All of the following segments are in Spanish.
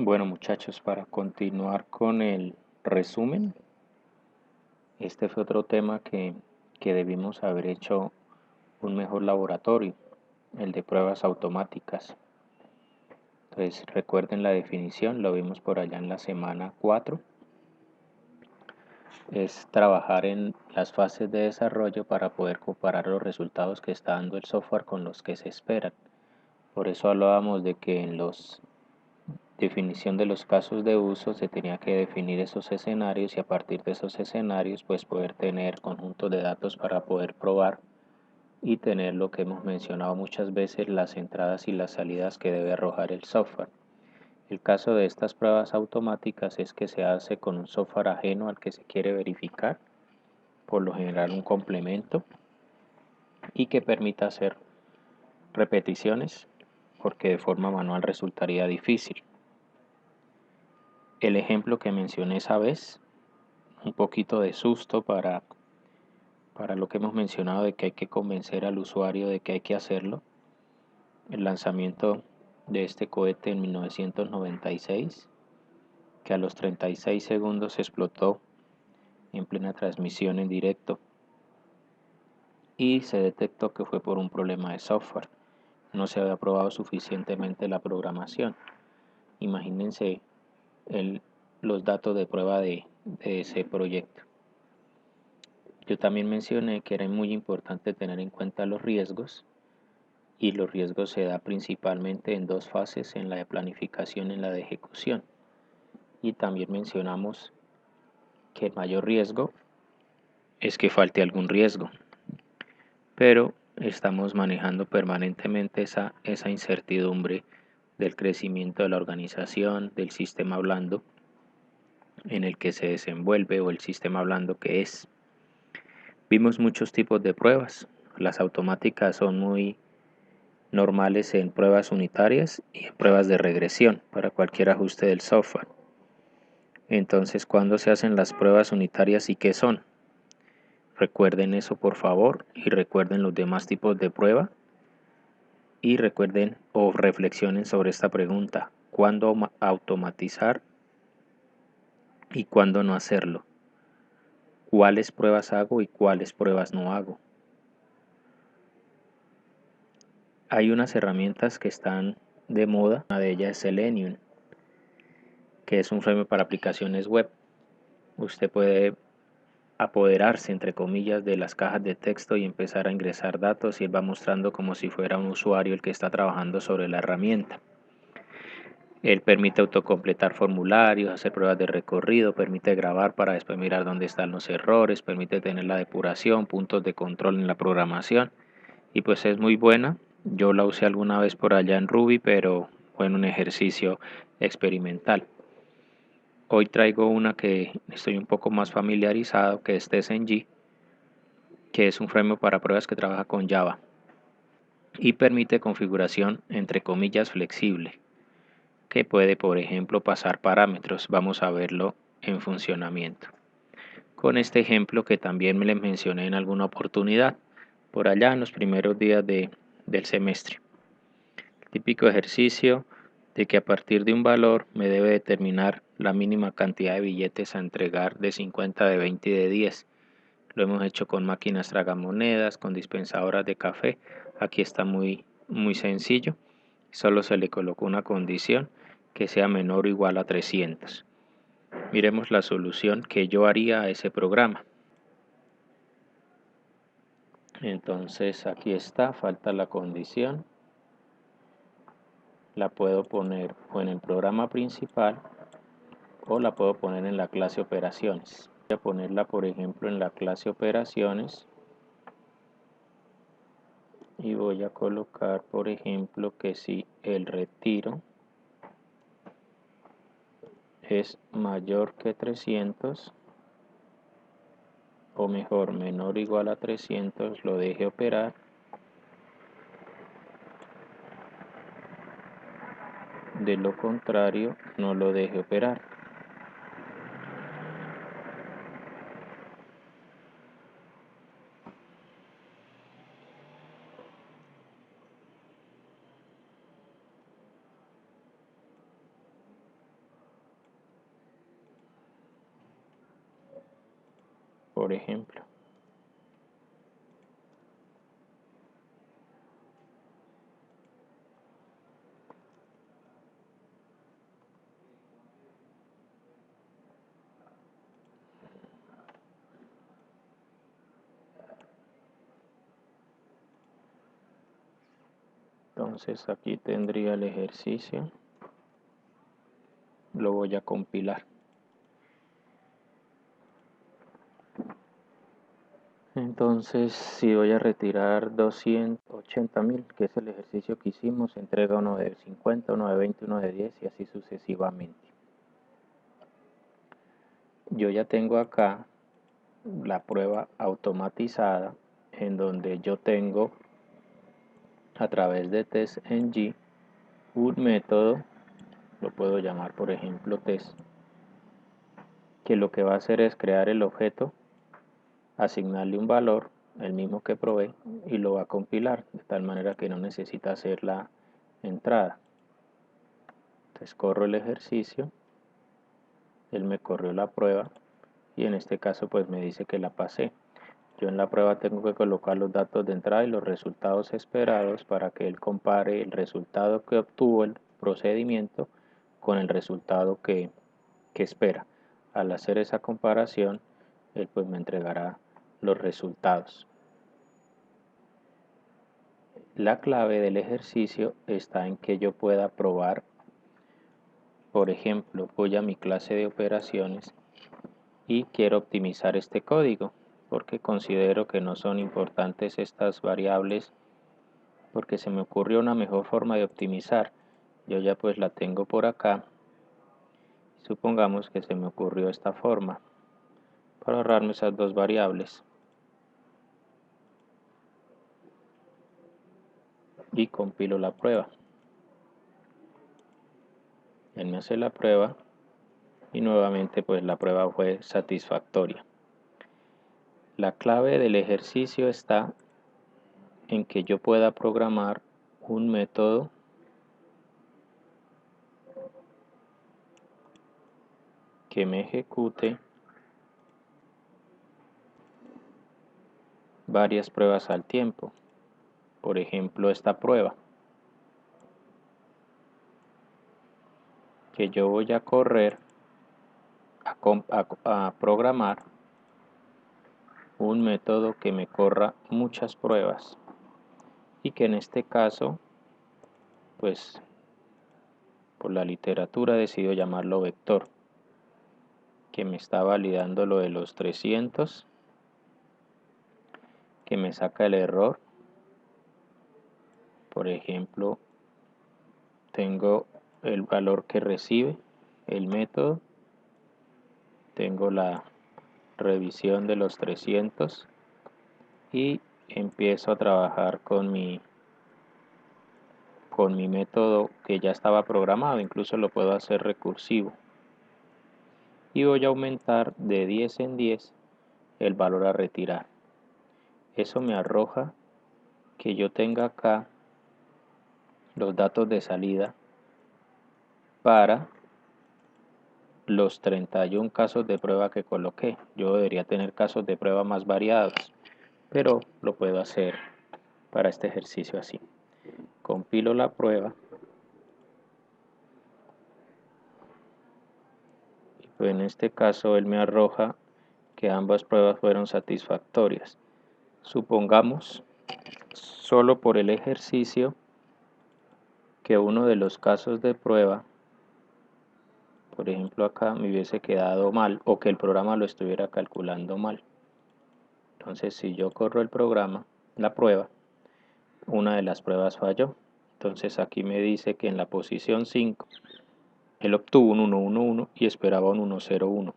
Bueno, muchachos, para continuar con el resumen, este fue otro tema que debimos haber hecho un mejor laboratorio, el de pruebas automáticas. Entonces, recuerden la definición, lo vimos por allá en la semana 4. Es trabajar en las fases de desarrollo para poder comparar los resultados que está dando el software con los que se esperan. Por eso hablábamos de que en los definición de los casos de uso se tenía que definir esos escenarios y a partir de esos escenarios pues poder tener conjuntos de datos para poder probar y tener lo que hemos mencionado muchas veces, las entradas y las salidas que debe arrojar el software. El caso de estas pruebas automáticas es que se hace con un software ajeno al que se quiere verificar, por lo general un complemento, y que permita hacer repeticiones porque de forma manual resultaría difícil. El ejemplo que mencioné esa vez, un poquito de susto para lo que hemos mencionado de que hay que convencer al usuario de que hay que hacerlo. El lanzamiento de este cohete en 1996, que a los 36 segundos explotó en plena transmisión en directo y se detectó que fue por un problema de software. No se había probado suficientemente la programación. Imagínense el, los datos de prueba de ese proyecto. Yo también mencioné que era muy importante tener en cuenta los riesgos y los riesgos se da principalmente en dos fases, en la de planificación y en la de ejecución. Y también mencionamos que el mayor riesgo es que falte algún riesgo, pero estamos manejando permanentemente esa incertidumbre del crecimiento de la organización, del sistema hablando en el que se desenvuelve o el sistema hablando que es. Vimos muchos tipos de pruebas. Las automáticas son muy normales en pruebas unitarias y en pruebas de regresión para cualquier ajuste del software. Entonces, ¿cuándo se hacen las pruebas unitarias y qué son? Recuerden eso por favor y recuerden los demás tipos de prueba y recuerden o reflexionen sobre esta pregunta: ¿cuándo automatizar y cuándo no hacerlo? ¿Cuáles pruebas hago y cuáles pruebas no hago? Hay unas herramientas que están de moda, una de ellas es Selenium, que es un framework para aplicaciones web. Usted puede apoderarse, entre comillas, de las cajas de texto y empezar a ingresar datos y él va mostrando como si fuera un usuario el que está trabajando sobre la herramienta. Él permite autocompletar formularios, hacer pruebas de recorrido, permite grabar para después mirar dónde están los errores, permite tener la depuración, puntos de control en la programación y pues es muy buena. Yo la usé alguna vez por allá en Ruby, pero fue en un ejercicio experimental. Hoy traigo una que estoy un poco más familiarizado, que es TSNG, que es un framework para pruebas que trabaja con Java y permite configuración entre comillas flexible, que puede por ejemplo pasar parámetros. Vamos a verlo en funcionamiento. Con este ejemplo que también me les mencioné en alguna oportunidad, por allá en los primeros días del semestre. Típico ejercicio de que a partir de un valor me debe determinar la mínima cantidad de billetes a entregar de 50, de 20 y de 10. Lo hemos hecho con máquinas tragamonedas, con dispensadoras de café. Aquí está muy sencillo. Solo se le colocó una condición que sea menor o igual a 300. Miremos la solución que yo haría a ese programa. Entonces aquí está, falta la condición. La puedo poner o en el programa principal o la puedo poner en la clase operaciones. Voy a ponerla por ejemplo en la clase operaciones y voy a colocar por ejemplo que si el retiro es mayor que 300 o mejor menor o igual a 300 lo deje operar, de lo contrario no lo deje operar. por ejemplo. Entonces aquí tendría el ejercicio, lo voy a compilar. Entonces si voy a retirar 280.000, que es el ejercicio que hicimos, entrega uno de 50, uno de 20, uno de 10 y así sucesivamente. Yo ya tengo acá la prueba automatizada en donde yo tengo a través de TestNG un método, lo puedo llamar por ejemplo test, que lo que va a hacer es crear el objeto, asignarle un valor, el mismo que probé, y lo va a compilar, de tal manera que no necesita hacer la entrada. Entonces corro el ejercicio, él me corrió la prueba, y en este caso pues me dice que la pasé. Yo en la prueba tengo que colocar los datos de entrada y los resultados esperados para que él compare el resultado que obtuvo el procedimiento con el resultado que espera. Al hacer esa comparación, él pues me entregará los resultados. La clave del ejercicio está en que yo pueda probar, por ejemplo, voy a mi clase de operaciones y quiero optimizar este código porque considero que no son importantes estas variables, porque se me ocurrió una mejor forma de optimizar. Yo ya pues la tengo por acá. Supongamos que se me ocurrió esta forma para ahorrarme esas dos variables. Y compilo la prueba. Él me hace la prueba y nuevamente pues la prueba fue satisfactoria. La clave del ejercicio está en que yo pueda programar un método que me ejecute varias pruebas al tiempo. Por ejemplo, esta prueba que yo voy a correr a programar un método que me corra muchas pruebas y que en este caso pues por la literatura decido llamarlo vector, que me está validando lo de los 300, que me saca el error. Por ejemplo, tengo el valor que recibe el método, tengo la revisión de los 300 y empiezo a trabajar con mi método que ya estaba programado, incluso lo puedo hacer recursivo. Y voy a aumentar de 10 en 10 el valor a retirar. Eso me arroja que yo tenga acá los datos de salida para los 31 casos de prueba que coloqué. Yo debería tener casos de prueba más variados, pero lo puedo hacer para este ejercicio así. Compilo la prueba y pues en este caso él me arroja que ambas pruebas fueron satisfactorias. Supongamos, solo por el ejercicio, que uno de los casos de prueba, por ejemplo acá, me hubiese quedado mal o que el programa lo estuviera calculando mal. Entonces si yo corro el programa, la prueba, una de las pruebas falló. Entonces aquí me dice que en la posición 5 él obtuvo un 111 y esperaba un 101.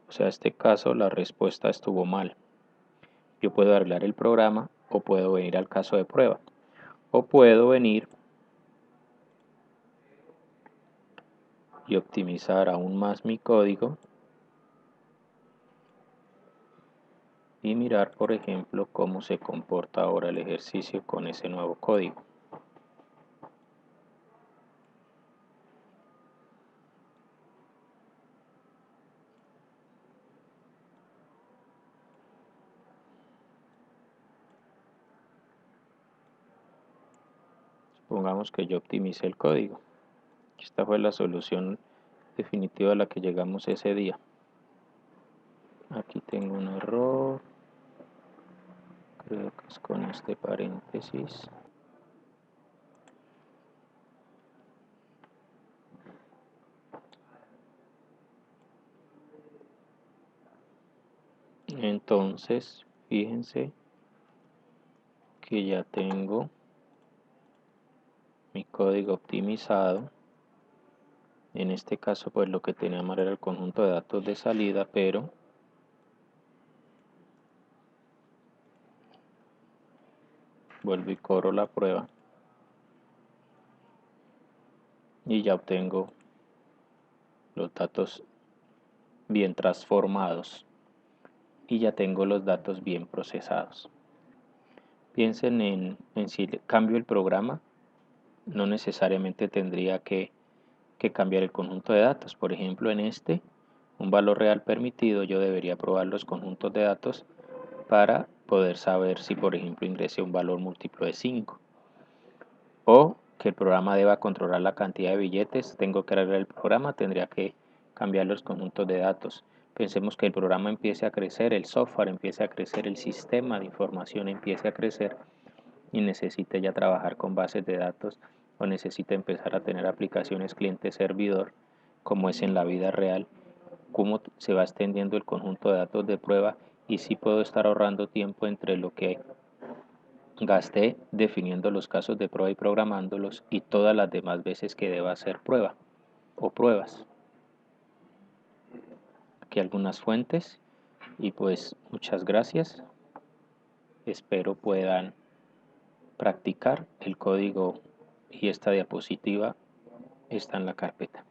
O sea, en este caso la respuesta estuvo mal. Yo puedo arreglar el programa o puedo venir al caso de prueba. O puedo venir y optimizar aún más mi código y mirar, por ejemplo, cómo se comporta ahora el ejercicio con ese nuevo código. Pongamos que yo optimicé el código. Esta fue la solución definitiva a la que llegamos ese día. Aquí tengo un error, creo que es con este paréntesis. Entonces, fíjense que ya tengo mi código optimizado. En este caso, pues lo que teníamos era el conjunto de datos de salida, pero vuelvo y corro la prueba y ya obtengo los datos bien transformados y ya tengo los datos bien procesados. Piensen en si cambio el programa, no necesariamente tendría que cambiar el conjunto de datos. Por ejemplo, en este, un valor real permitido, yo debería probar los conjuntos de datos para poder saber si, por ejemplo, ingresé un valor múltiplo de 5. O que el programa deba controlar la cantidad de billetes, tengo que arreglar el programa, tendría que cambiar los conjuntos de datos. Pensemos que el programa empiece a crecer, el software empiece a crecer, el sistema de información empiece a crecer y necesite ya trabajar con bases de datos o necesite empezar a tener aplicaciones cliente-servidor, como es en la vida real, cómo se va extendiendo el conjunto de datos de prueba y si puedo estar ahorrando tiempo entre lo que gasté definiendo los casos de prueba y programándolos y todas las demás veces que deba hacer prueba o pruebas. Aquí algunas fuentes y pues muchas gracias. Espero puedan practicar el código y esta diapositiva está en la carpeta.